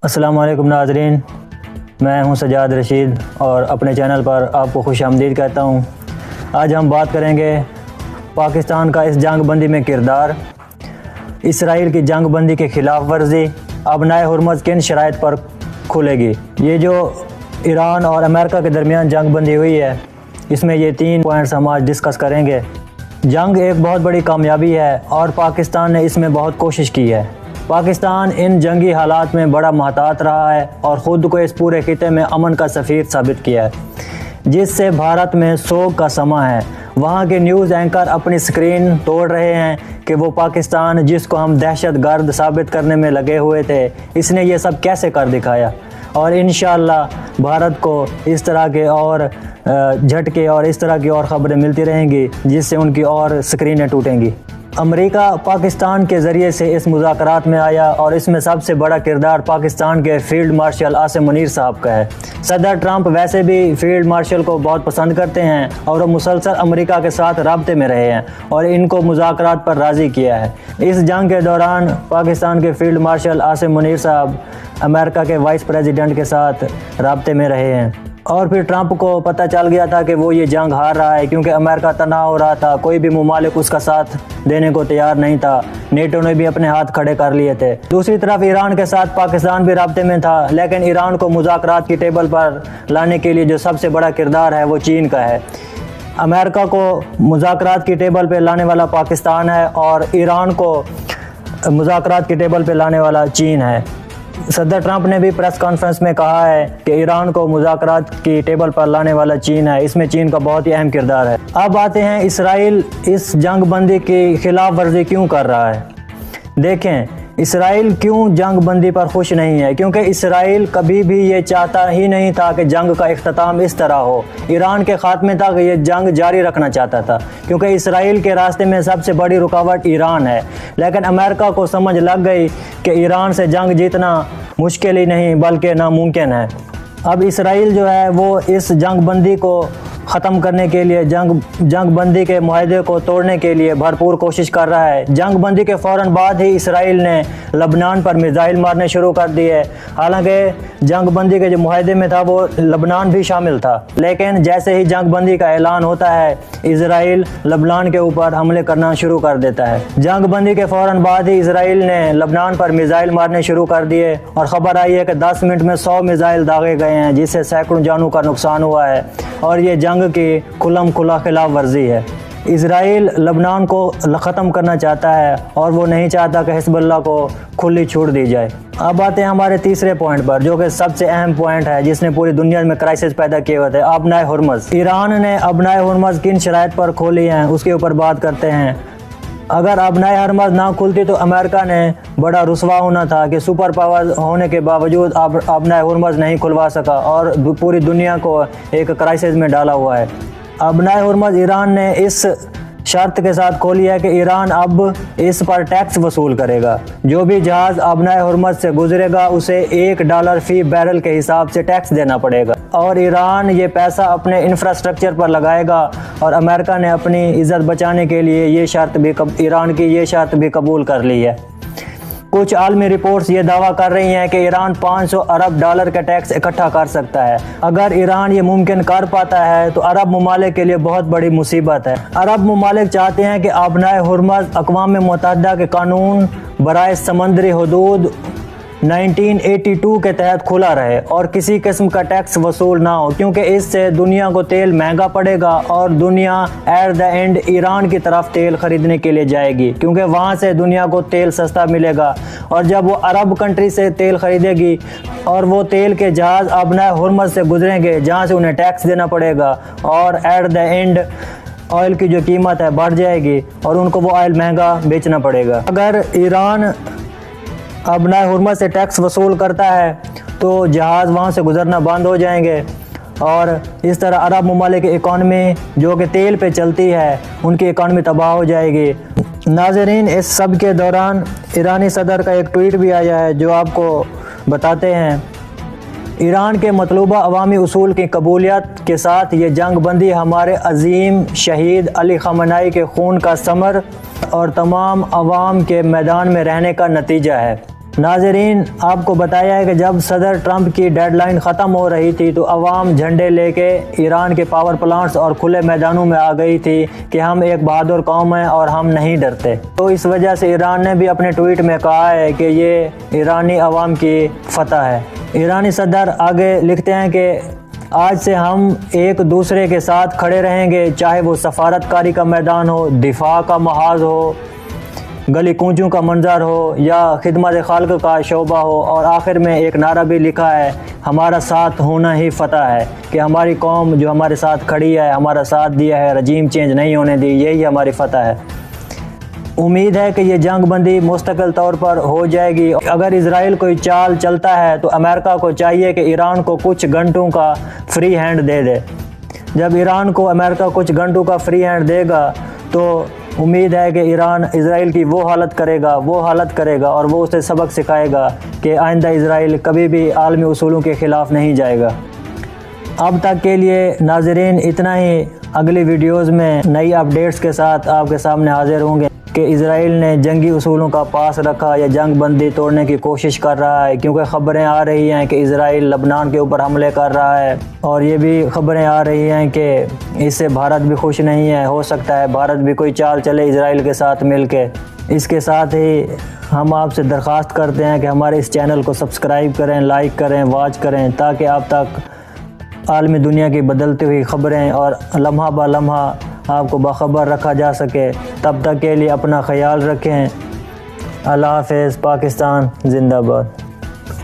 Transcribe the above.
السلام علیکم ناظرین، میں ہوں سجاد رشید اور اپنے چینل پر آپ کو خوش آمدید کہتا ہوں۔ آج ہم بات کریں گے پاکستان کا اس جنگ بندی میں کردار، اسرائیل کی جنگ بندی کے خلاف ورزی، ابنائے ہرمز کن شرائط پر کھلے گی۔ یہ جو ایران اور امریکہ کے درمیان جنگ بندی ہوئی ہے، اس میں یہ 3 پوائنٹس ہم آج ڈسکس کریں گے۔ جنگ ایک بہت بڑی کامیابی ہے اور پاکستان نے اس میں بہت کوشش کی ہے۔ پاکستان ان جنگی حالات میں بڑا محتاط رہا ہے اور خود کو اس پورے خطے میں امن کا سفیر ثابت کیا ہے، جس سے بھارت میں سوگ کا سماں ہے۔ وہاں کے نیوز اینکر اپنی سکرین توڑ رہے ہیں کہ وہ پاکستان جس کو ہم دہشت گرد ثابت کرنے میں لگے ہوئے تھے، اس نے یہ سب کیسے کر دکھایا۔ اور انشاءاللہ بھارت کو اس طرح کے اور جھٹکے اور اس طرح کی اور خبریں ملتی رہیں گی جس سے ان کی اور سکرینیں ٹوٹیں گی۔ امریکہ پاکستان کے ذریعے سے اس مذاکرات میں آیا اور اس میں سب سے بڑا کردار پاکستان کے فیلڈ مارشل عاصم منیر صاحب کا ہے۔ صدر ٹرمپ ویسے بھی فیلڈ مارشل کو بہت پسند کرتے ہیں اور وہ مسلسل امریکہ کے ساتھ رابطے میں رہے ہیں اور ان کو مذاکرات پر راضی کیا ہے۔ اس جنگ کے دوران پاکستان کے فیلڈ مارشل عاصم منیر صاحب امریکہ کے وائس پریزیڈنٹ کے ساتھ رابطے میں رہے ہیں، اور پھر ٹرمپ کو پتہ چل گیا تھا کہ وہ یہ جنگ ہار رہا ہے کیونکہ امریکہ تنہا ہو رہا تھا، کوئی بھی ممالک اس کا ساتھ دینے کو تیار نہیں تھا، نیٹو نے بھی اپنے ہاتھ کھڑے کر لیے تھے۔ دوسری طرف ایران کے ساتھ پاکستان بھی رابطے میں تھا، لیکن ایران کو مذاکرات کی ٹیبل پر لانے کے لیے جو سب سے بڑا کردار ہے وہ چین کا ہے۔ امریکہ کو مذاکرات کی ٹیبل پہ لانے والا پاکستان ہے اور ایران کو مذاکرات کی ٹیبل پہ لانے والا چین ہے۔ صدر ٹرمپ نے بھی پریس کانفرنس میں کہا ہے کہ ایران کو مذاکرات کی ٹیبل پر لانے والا چین ہے، اس میں چین کا بہت ہی اہم کردار ہے۔ اب آتے ہیں اسرائیل اس جنگ بندی کی خلاف ورزی کیوں کر رہا ہے۔ دیکھیں اسرائیل کیوں جنگ بندی پر خوش نہیں ہے، کیونکہ اسرائیل کبھی بھی یہ چاہتا ہی نہیں تھا کہ جنگ کا اختتام اس طرح ہو۔ ایران کے خاتمے تک یہ جنگ جاری رکھنا چاہتا تھا کیونکہ اسرائیل کے راستے میں سب سے بڑی رکاوٹ ایران ہے، لیکن امریکہ کو سمجھ لگ گئی کہ ایران سے جنگ جیتنا مشکل ہی نہیں بلکہ ناممکن ہے۔ اب اسرائیل جو ہے وہ اس جنگ بندی کو ختم کرنے کے لیے، جنگ بندی کے معاہدے کو توڑنے کے لیے بھرپور کوشش کر رہا ہے۔ جنگ بندی کے فوراً بعد ہی اسرائیل نے لبنان پر میزائل مارنے شروع کر دیے، حالانکہ جنگ بندی کے جو معاہدے میں تھا وہ لبنان بھی شامل تھا، لیکن جیسے ہی جنگ بندی کا اعلان ہوتا ہے اسرائیل لبنان کے اوپر حملے کرنا شروع کر دیتا ہے۔ جنگ بندی کے فوراً بعد ہی اسرائیل نے لبنان پر میزائل مارنے شروع کر دیے اور خبر آئی ہے کہ 10 منٹ میں 100 میزائل داغے گئے ہیں، جس سے سینکڑوں جانوں کا نقصان ہوا ہے، اور یہ جنگ کی کھلم کھلا خلاف ورزی ہے۔ اسرائیل لبنان کو ختم کرنا چاہتا ہے اور وہ نہیں چاہتا کہ حزب اللہ کو کھلی چھوٹ دی جائے۔ اب آتے ہیں ہمارے تیسرے پوائنٹ پر، جو کہ سب سے اہم پوائنٹ ہے جس نے پوری دنیا میں کرائسس پیدا کیے ہوئے تھے، ابنائے ہرمز۔ ایران نے ابنائے ہرمز کن شرائط پر کھولی ہیں اس کے اوپر بات کرتے ہیں۔ اگر ابنائے ہرمز نہ کھلتی تو امریکہ نے بڑا رسوا ہونا تھا کہ سپر پاور ہونے کے باوجود ابنائے ہرمز نہیں کھلوا سکا اور پوری دنیا کو ایک کرائسس میں ڈالا ہوا ہے۔ ابنائے ہرمز ایران نے اس شرط کے ساتھ کھولی ہے کہ ایران اب اس پر ٹیکس وصول کرے گا۔ جو بھی جہاز ابنائے ہرمز سے گزرے گا اسے $1 فی بیرل کے حساب سے ٹیکس دینا پڑے گا، اور ایران یہ پیسہ اپنے انفراسٹرکچر پر لگائے گا، اور امریکہ نے اپنی عزت بچانے کے لیے ایران کی یہ شرط بھی قبول کر لی ہے۔ کچھ عالمی رپورٹس یہ دعویٰ کر رہی ہیں کہ ایران $500 ارب کا ٹیکس اکٹھا کر سکتا ہے۔ اگر ایران یہ ممکن کر پاتا ہے تو عرب ممالک کے لیے بہت بڑی مصیبت ہے۔ عرب ممالک چاہتے ہیں کہ ابنائے ہرمز اقوام متحدہ کے قانون برائے سمندری حدود 1982 کے تحت کھلا رہے اور کسی قسم کا ٹیکس وصول نہ ہو، کیونکہ اس سے دنیا کو تیل مہنگا پڑے گا اور دنیا ایٹ دا اینڈ ایران کی طرف تیل خریدنے کے لیے جائے گی، کیونکہ وہاں سے دنیا کو تیل سستا ملے گا، اور جب وہ عرب کنٹری سے تیل خریدے گی اور وہ تیل کے جہاز ابنائے ہرمز سے گزریں گے جہاں سے انہیں ٹیکس دینا پڑے گا، اور ایٹ دا اینڈ آئل کی جو قیمت ہے بڑھ جائے گی اور ان کو وہ آئل مہنگا بیچنا پڑے گا۔ اگر ایران ابنائے ہرمز سے ٹیکس وصول کرتا ہے تو جہاز وہاں سے گزرنا بند ہو جائیں گے، اور اس طرح عرب ممالک کی اکانومی جو کہ تیل پہ چلتی ہے ان کی اکانومی تباہ ہو جائے گی۔ ناظرین، اس سب کے دوران ایرانی صدر کا ایک ٹویٹ بھی آیا ہے جو آپ کو بتاتے ہیں۔ ایران کے مطلوبہ عوامی اصول کی قبولیت کے ساتھ یہ جنگ بندی ہمارے عظیم شہید علی خامنہئی کے خون کا ثمر اور تمام عوام کے میدان میں رہنے کا نتیجہ ہے۔ ناظرین، آپ کو بتایا ہے کہ جب صدر ٹرمپ کی ڈیڈ لائن ختم ہو رہی تھی تو عوام جھنڈے لے کے ایران کے پاور پلانٹس اور کھلے میدانوں میں آ گئی تھی کہ ہم ایک بہادر قوم ہیں اور ہم نہیں ڈرتے۔ تو اس وجہ سے ایران نے بھی اپنے ٹویٹ میں کہا ہے کہ یہ ایرانی عوام کی فتح ہے۔ ایرانی صدر آگے لکھتے ہیں کہ آج سے ہم ایک دوسرے کے ساتھ کھڑے رہیں گے، چاہے وہ سفارت کاری کا میدان ہو، دفاع کا محاذ ہو، گلی کوچوں کا منظر ہو یا خدمت خلق کا شعبہ ہو۔ اور آخر میں ایک نعرہ بھی لکھا ہے، ہمارا ساتھ ہونا ہی فتح ہے، کہ ہماری قوم جو ہمارے ساتھ کھڑی ہے، ہمارا ساتھ دیا ہے، رجیم چینج نہیں ہونے دی، یہی ہماری فتح ہے۔ امید ہے کہ یہ جنگ بندی مستقل طور پر ہو جائے گی۔ اگر اسرائیل کوئی چال چلتا ہے تو امریکہ کو چاہیے کہ ایران کو کچھ گھنٹوں کا فری ہینڈ دے دے۔ جب ایران کو امریکہ کچھ گھنٹوں کا فری ہینڈ دے گا تو امید ہے کہ ایران اسرائیل کی وہ حالت کرے گا اور وہ اسے سبق سکھائے گا کہ آئندہ اسرائیل کبھی بھی عالمی اصولوں کے خلاف نہیں جائے گا۔ اب تک کے لیے ناظرین اتنا ہی۔ اگلی ویڈیوز میں نئی اپڈیٹس کے ساتھ آپ کے سامنے حاضر ہوں گے کہ اسرائیل نے جنگی اصولوں کا پاس رکھا یا جنگ بندی توڑنے کی کوشش کر رہا ہے، کیونکہ خبریں آ رہی ہیں کہ اسرائیل لبنان کے اوپر حملے کر رہا ہے، اور یہ بھی خبریں آ رہی ہیں کہ اس سے بھارت بھی خوش نہیں ہے۔ ہو سکتا ہے بھارت بھی کوئی چال چلے اسرائیل کے ساتھ مل کے۔ اس کے ساتھ ہی ہم آپ سے درخواست کرتے ہیں کہ ہمارے اس چینل کو سبسکرائب کریں، لائک کریں، واچ کریں، تاکہ آپ تک عالمی دنیا کی بدلتی ہوئی خبریں اور لمحہ بہ لمحہ آپ کو باخبر رکھا جا سکے۔ تب تک کے لیے اپنا خیال رکھیں۔ اللہ حافظ۔ پاکستان زندہ باد۔